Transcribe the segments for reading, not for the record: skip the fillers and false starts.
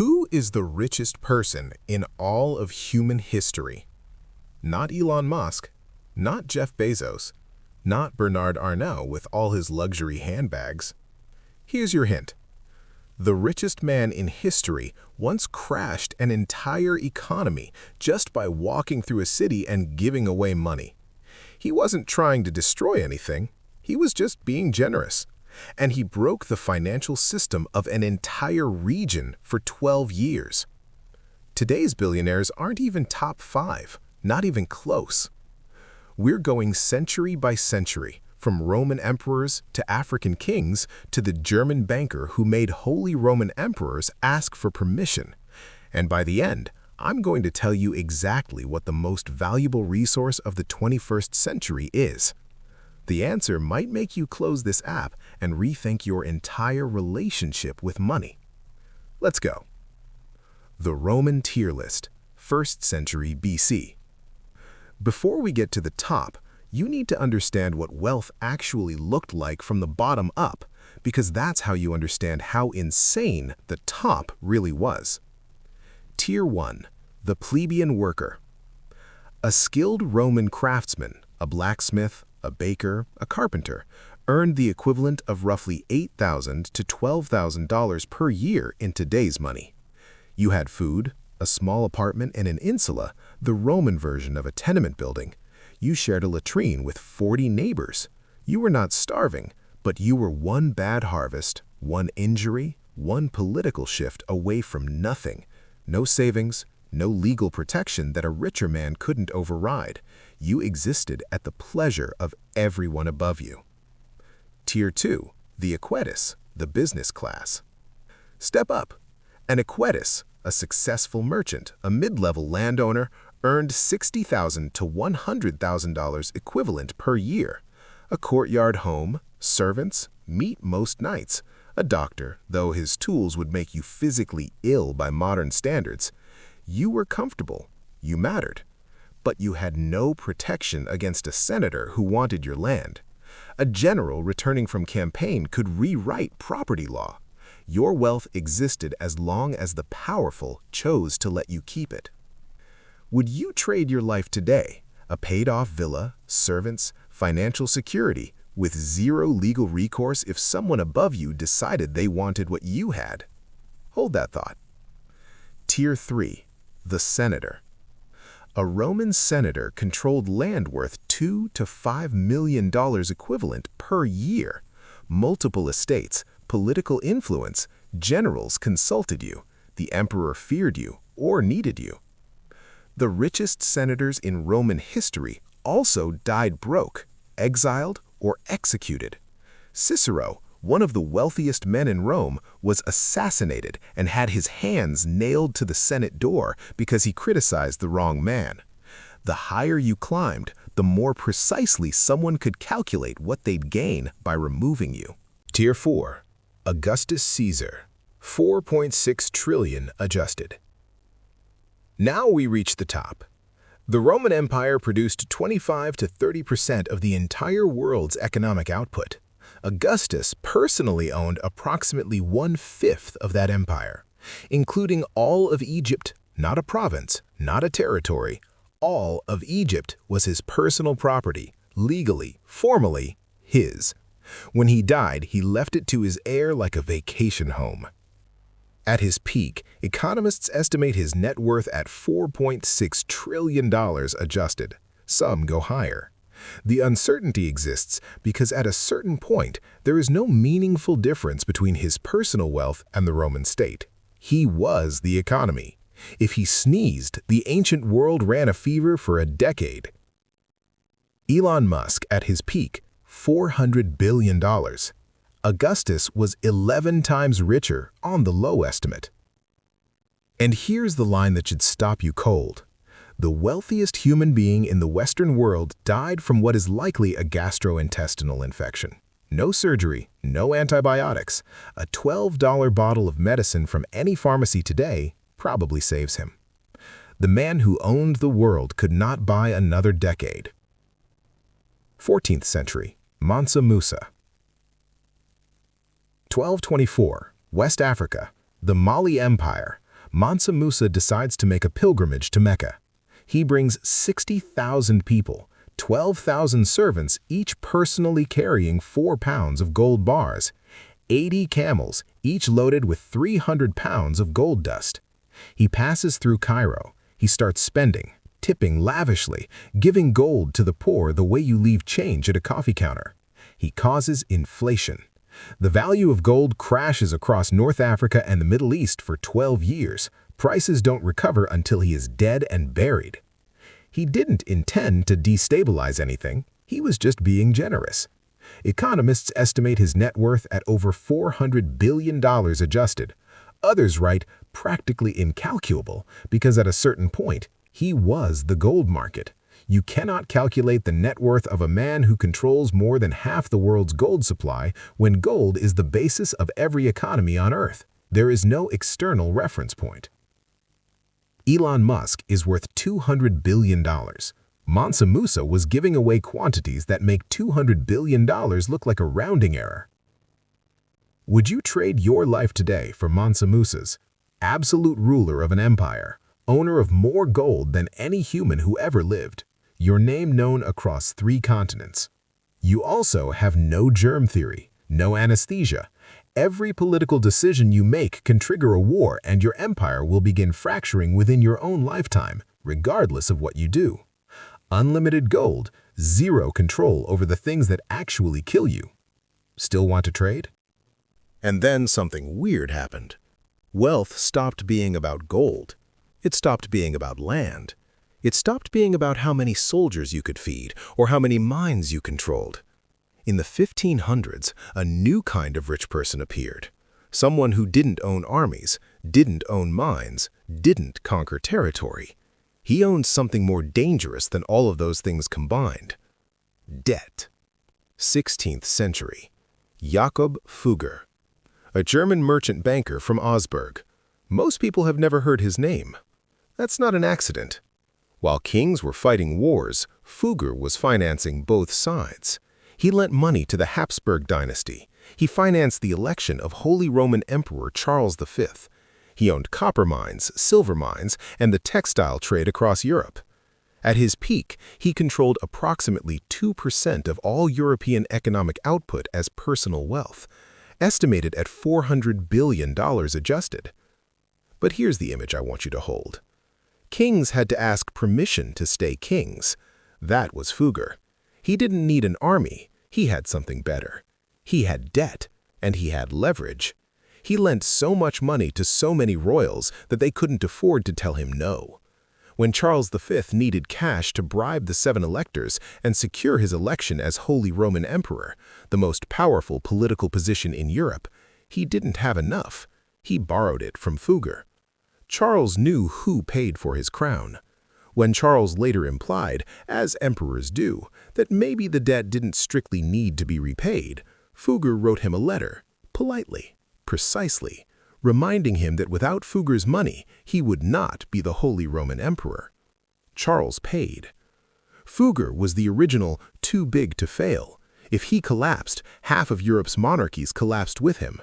Who is the richest person in all of human history? Not Elon Musk, not Jeff Bezos, not Bernard Arnault with all his luxury handbags. Here's your hint. The richest man in history once crashed an entire economy just by walking through a city and giving away money. He wasn't trying to destroy anything, he was just being generous. And he broke the financial system of an entire region for 12 years. Today's billionaires aren't even top 5, not even close. We're going century by century, from Roman emperors to African kings to the German banker who made Holy Roman emperors ask for permission. And by the end, I'm going to tell you exactly what the most valuable resource of the 21st century is. The answer might make you close this app and rethink your entire relationship with money. Let's go. The Roman tier list, 1st century BC. Before we get to the top, you need to understand what wealth actually looked like from the bottom up, because that's how you understand how insane the top really was. Tier 1, the plebeian worker. A skilled Roman craftsman, a blacksmith, a baker, a carpenter, earned the equivalent of roughly $8,000 to $12,000 per year in today's money. You had food, a small apartment and an insula, the Roman version of a tenement building. You shared a latrine with 40 neighbors. You were not starving, but you were one bad harvest, one injury, one political shift away from nothing. No savings, no legal protection that a richer man couldn't override. You existed at the pleasure of everyone above you. Tier 2, the equites, the business class. Step up. An equites, a successful merchant, a mid-level landowner, earned $60,000 to $100,000 equivalent per year. A courtyard home, servants, meat most nights. A doctor, though his tools would make you physically ill by modern standards. You were comfortable, you mattered, but you had no protection against a senator who wanted your land. A general returning from campaign could rewrite property law. Your wealth existed as long as the powerful chose to let you keep it. Would you trade your life today, a paid-off villa, servants, financial security, with zero legal recourse if someone above you decided they wanted what you had? Hold that thought. Tier 3, the senator. A Roman senator controlled land worth $2 to $5 million equivalent per year. Multiple estates, political influence, generals consulted you, the emperor feared you or needed you. The richest senators in Roman history also died broke, exiled, or executed. Cicero, one of the wealthiest men in Rome, was assassinated and had his hands nailed to the Senate door because he criticized the wrong man. The higher you climbed, the more precisely someone could calculate what they'd gain by removing you. Tier 4, Augustus Caesar, 4.6 trillion adjusted. Now we reach the top. The Roman Empire produced 25 to 30% of the entire world's economic output. Augustus personally owned approximately 1/5 of that empire, including all of Egypt, not a province, not a territory. All of Egypt was his personal property, legally, formally, his. When he died, he left it to his heir like a vacation home. At his peak, economists estimate his net worth at $4.6 trillion adjusted. Some go higher. The uncertainty exists because at a certain point, there is no meaningful difference between his personal wealth and the Roman state. He was the economy. If he sneezed, the ancient world ran a fever for a decade. Elon Musk at his peak, $400 billion. Augustus was 11 times richer on the low estimate. And here's the line that should stop you cold. The wealthiest human being in the Western world died from what is likely a gastrointestinal infection. No surgery, no antibiotics. A $12 bottle of medicine from any pharmacy today probably saves him. The man who owned the world could not buy another decade. 14th century, Mansa Musa. 1224, West Africa, the Mali Empire, Mansa Musa decides to make a pilgrimage to Mecca. He brings 60,000 people, 12,000 servants, each personally carrying 4 pounds of gold bars, 80 camels, each loaded with 300 pounds of gold dust. He passes through Cairo. He starts spending, tipping lavishly, giving gold to the poor the way you leave change at a coffee counter. He causes inflation. The value of gold crashes across North Africa and the Middle East for 12 years. Prices don't recover until he is dead and buried. He didn't intend to destabilize anything. He was just being generous. Economists estimate his net worth at over $400 billion adjusted. Others write practically incalculable because at a certain point, he was the gold market. You cannot calculate the net worth of a man who controls more than half the world's gold supply when gold is the basis of every economy on Earth. There is no external reference point. Elon Musk is worth $200 billion. Mansa Musa was giving away quantities that make $200 billion look like a rounding error. Would you trade your life today for Mansa Musa's? Absolute ruler of an empire, owner of more gold than any human who ever lived, your name known across 3 continents. You also have no germ theory, no anesthesia. Every political decision you make can trigger a war and your empire will begin fracturing within your own lifetime, regardless of what you do. Unlimited gold, zero control over the things that actually kill you. Still want to trade? And then something weird happened. Wealth stopped being about gold. It stopped being about land. It stopped being about how many soldiers you could feed or how many mines you controlled. In the 1500s, a new kind of rich person appeared. Someone who didn't own armies, didn't own mines, didn't conquer territory. He owned something more dangerous than all of those things combined. Debt. 16th century. Jakob Fugger. A German merchant banker from Augsburg. Most people have never heard his name. That's not an accident. While kings were fighting wars, Fugger was financing both sides. He lent money to the Habsburg dynasty. He financed the election of Holy Roman Emperor Charles V. He owned copper mines, silver mines, and the textile trade across Europe. At his peak, he controlled approximately 2% of all European economic output as personal wealth, estimated at $400 billion adjusted. But here's the image I want you to hold. Kings had to ask permission to stay kings. That was Fugger. He didn't need an army. He had something better. He had debt, and he had leverage. He lent so much money to so many royals that they couldn't afford to tell him no. When Charles V needed cash to bribe the 7 electors and secure his election as Holy Roman Emperor, the most powerful political position in Europe, he didn't have enough. He borrowed it from Fugger. Charles knew who paid for his crown. When Charles later implied, as emperors do, that maybe the debt didn't strictly need to be repaid, Fugger wrote him a letter, politely, precisely, reminding him that without Fugger's money, he would not be the Holy Roman Emperor. Charles paid. Fugger was the original too big to fail. If he collapsed, half of Europe's monarchies collapsed with him.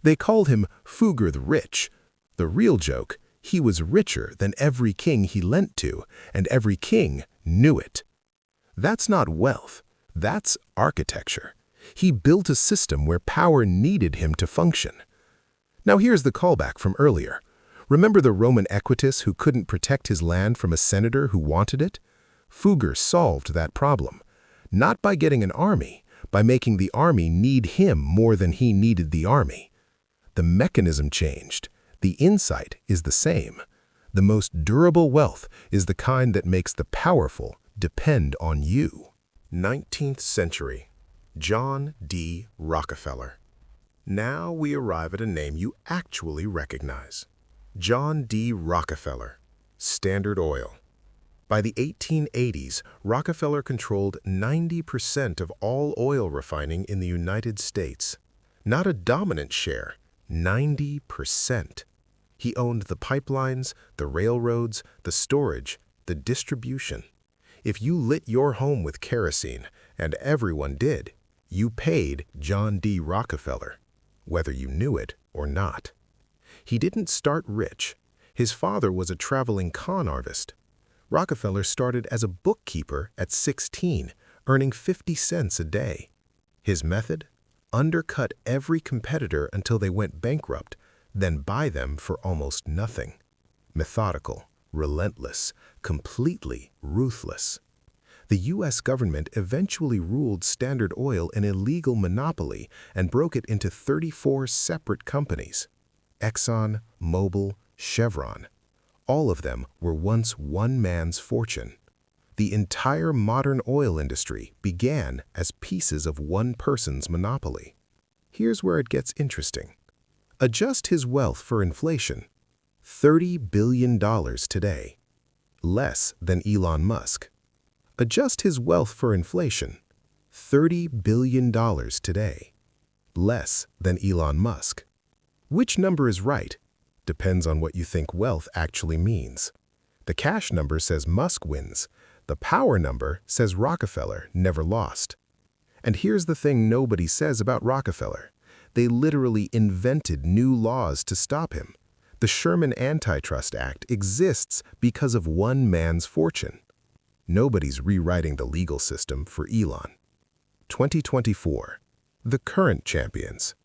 They called him Fugger the Rich. The real joke, he was richer than every king he lent to, and every king knew it. That's not wealth. That's architecture. He built a system where power needed him to function. Now here's the callback from earlier. Remember the Roman equitus who couldn't protect his land from a senator who wanted it? Fugger solved that problem. Not by getting an army, by making the army need him more than he needed the army. The mechanism changed. The insight is the same. The most durable wealth is the kind that makes the powerful depend on you. 19th century. John D. Rockefeller. Now we arrive at a name you actually recognize. John D. Rockefeller, Standard Oil. By the 1880s, Rockefeller controlled 90% of all oil refining in the United States. Not a dominant share, 90%. He owned the pipelines, the railroads, the storage, the distribution. If you lit your home with kerosene, and everyone did, you paid John D. Rockefeller, whether you knew it or not. He didn't start rich. His father was a traveling con artist. Rockefeller started as a bookkeeper at 16, earning 50 cents a day. His method? Undercut every competitor until they went bankrupt, then buy them for almost nothing. Methodical, relentless, completely ruthless. The U.S. government eventually ruled Standard Oil an illegal monopoly and broke it into 34 separate companies. Exxon, Mobil, Chevron. All of them were once one man's fortune. The entire modern oil industry began as pieces of one person's monopoly. Here's where it gets interesting. Adjust his wealth for inflation. $30 billion today. Less than Elon Musk. Adjust his wealth for inflation. $30 billion today. Less than Elon Musk. Which number is right? Depends on what you think wealth actually means. The cash number says Musk wins. The power number says Rockefeller never lost. And here's the thing nobody says about Rockefeller. They literally invented new laws to stop him. The Sherman Antitrust Act exists because of one man's fortune. Nobody's rewriting the legal system for Elon. 2024. The current champions.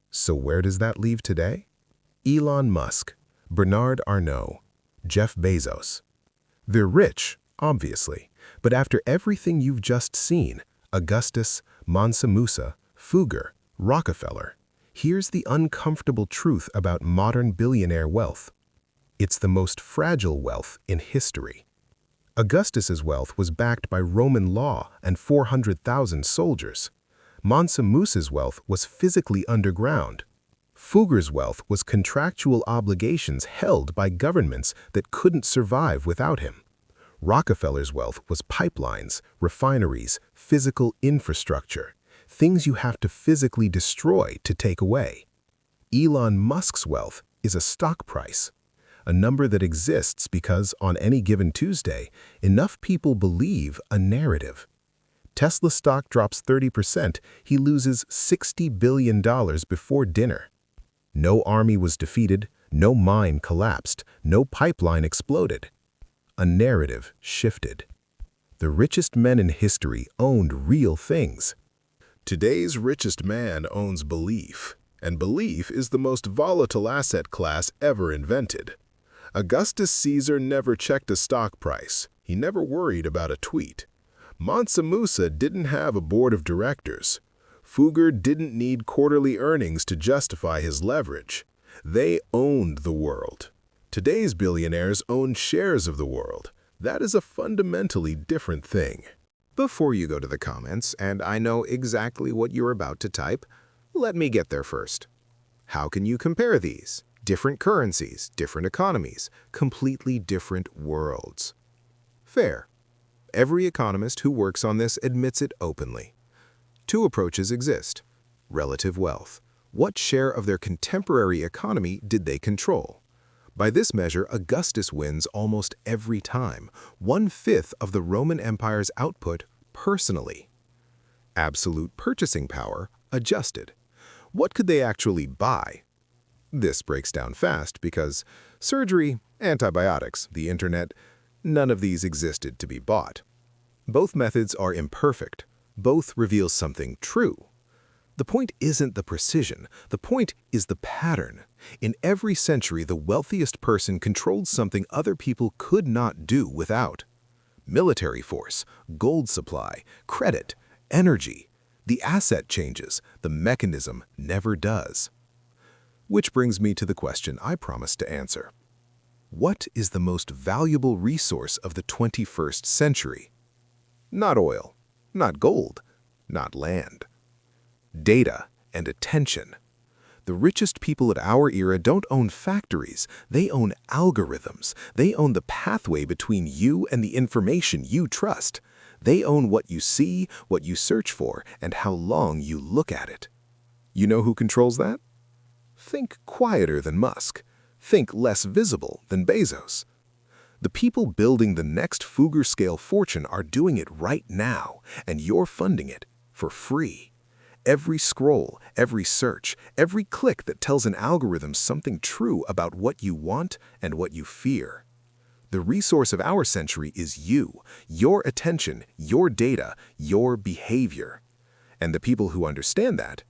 So where does that leave today? Elon Musk, Bernard Arnault, Jeff Bezos. They're rich, obviously, but after everything you've just seen, Augustus, Mansa Musa, Fugger, Rockefeller, here's the uncomfortable truth about modern billionaire wealth. It's the most fragile wealth in history. Augustus's wealth was backed by Roman law and 400,000 soldiers. Mansa Musa's wealth was physically underground. Fugger's wealth was contractual obligations held by governments that couldn't survive without him. Rockefeller's wealth was pipelines, refineries, physical infrastructure, things you have to physically destroy to take away. Elon Musk's wealth is a stock price, a number that exists because on any given Tuesday, enough people believe a narrative. Tesla stock drops 30%, he loses $60 billion before dinner. No army was defeated, no mine collapsed, no pipeline exploded. A narrative shifted. The richest men in history owned real things. Today's richest man owns belief, and belief is the most volatile asset class ever invented. Augustus Caesar never checked a stock price. He never worried about a tweet. Mansa Musa didn't have a board of directors. Fugger didn't need quarterly earnings to justify his leverage. They owned the world. Today's billionaires own shares of the world. That is a fundamentally different thing. Before you go to the comments, and I know exactly what you're about to type, let me get there first. How can you compare these? Different currencies, different economies, completely different worlds. Fair. Every economist who works on this admits it openly. Two approaches exist. Relative wealth. What share of their contemporary economy did they control? By this measure, Augustus wins almost every time, 1/5 of the Roman Empire's output personally. Absolute purchasing power, adjusted. What could they actually buy? This breaks down fast because surgery, antibiotics, the internet, none of these existed to be bought. Both methods are imperfect. Both reveal something true. The point isn't the precision. The point is the pattern. In every century, the wealthiest person controlled something other people could not do without. Military force, gold supply, credit, energy. The asset changes. The mechanism never does. Which brings me to the question I promised to answer. What is the most valuable resource of the 21st century? Not oil, not gold, not land. Data and attention. The richest people at our era don't own factories, they own algorithms. They own the pathway between you and the information you trust. They own what you see, what you search for, and how long you look at it. You know who controls that? Think quieter than Musk. Think less visible than Bezos. The people building the next Fugger-scale fortune are doing it right now, and you're funding it for free. Every scroll, every search, every click that tells an algorithm something true about what you want and what you fear. The resource of our century is you, your attention, your data, your behavior. And the people who understand that,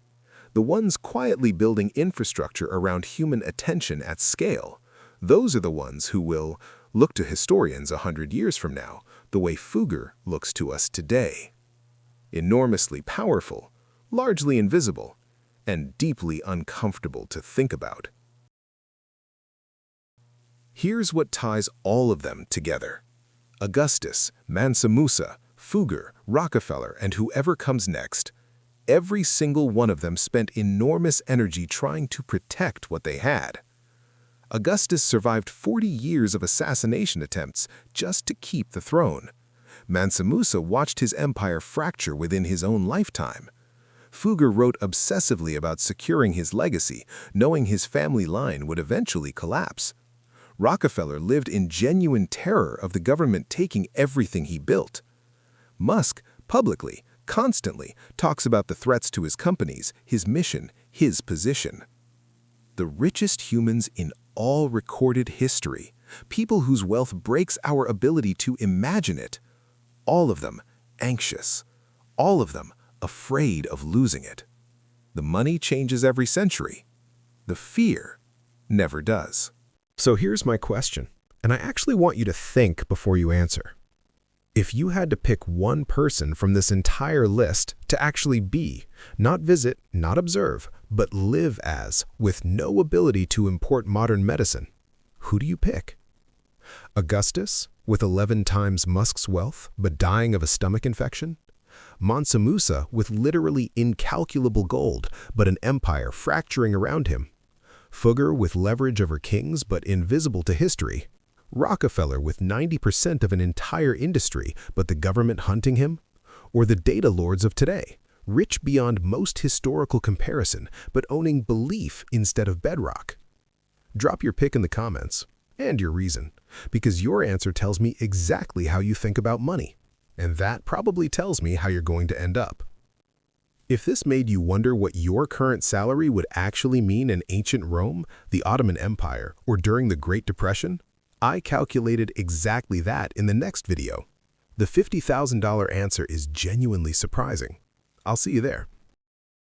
the ones quietly building infrastructure around human attention at scale, those are the ones who will look to historians 100 years from now the way Fugger looks to us today. Enormously powerful, largely invisible, and deeply uncomfortable to think about. Here's what ties all of them together. Augustus, Mansa Musa, Fugger, Rockefeller, and whoever comes next, every single one of them spent enormous energy trying to protect what they had. Augustus survived 40 years of assassination attempts just to keep the throne. Mansa Musa watched his empire fracture within his own lifetime. Fugger wrote obsessively about securing his legacy, knowing his family line would eventually collapse. Rockefeller lived in genuine terror of the government taking everything he built. Musk, publicly, constantly, talks about the threats to his companies, his mission, his position. The richest humans in all recorded history, people whose wealth breaks our ability to imagine it, all of them anxious, all of them afraid of losing it. The money changes every century. The fear never does. So here's my question, and I actually want you to think before you answer. If you had to pick one person from this entire list to actually be, not visit, not observe, but live as, with no ability to import modern medicine, who do you pick? Augustus, with 11 times Musk's wealth, but dying of a stomach infection? Mansa Musa, with literally incalculable gold, but an empire fracturing around him? Fugger, with leverage over kings, but invisible to history? Rockefeller, with 90% of an entire industry, but the government hunting him? Or the data lords of today, rich beyond most historical comparison, but owning belief instead of bedrock? Drop your pick in the comments, and your reason, because your answer tells me exactly how you think about money, and that probably tells me how you're going to end up. If this made you wonder what your current salary would actually mean in ancient Rome, the Ottoman Empire, or during the Great Depression, I calculated exactly that in the next video. The $50,000 answer is genuinely surprising. I'll see you there.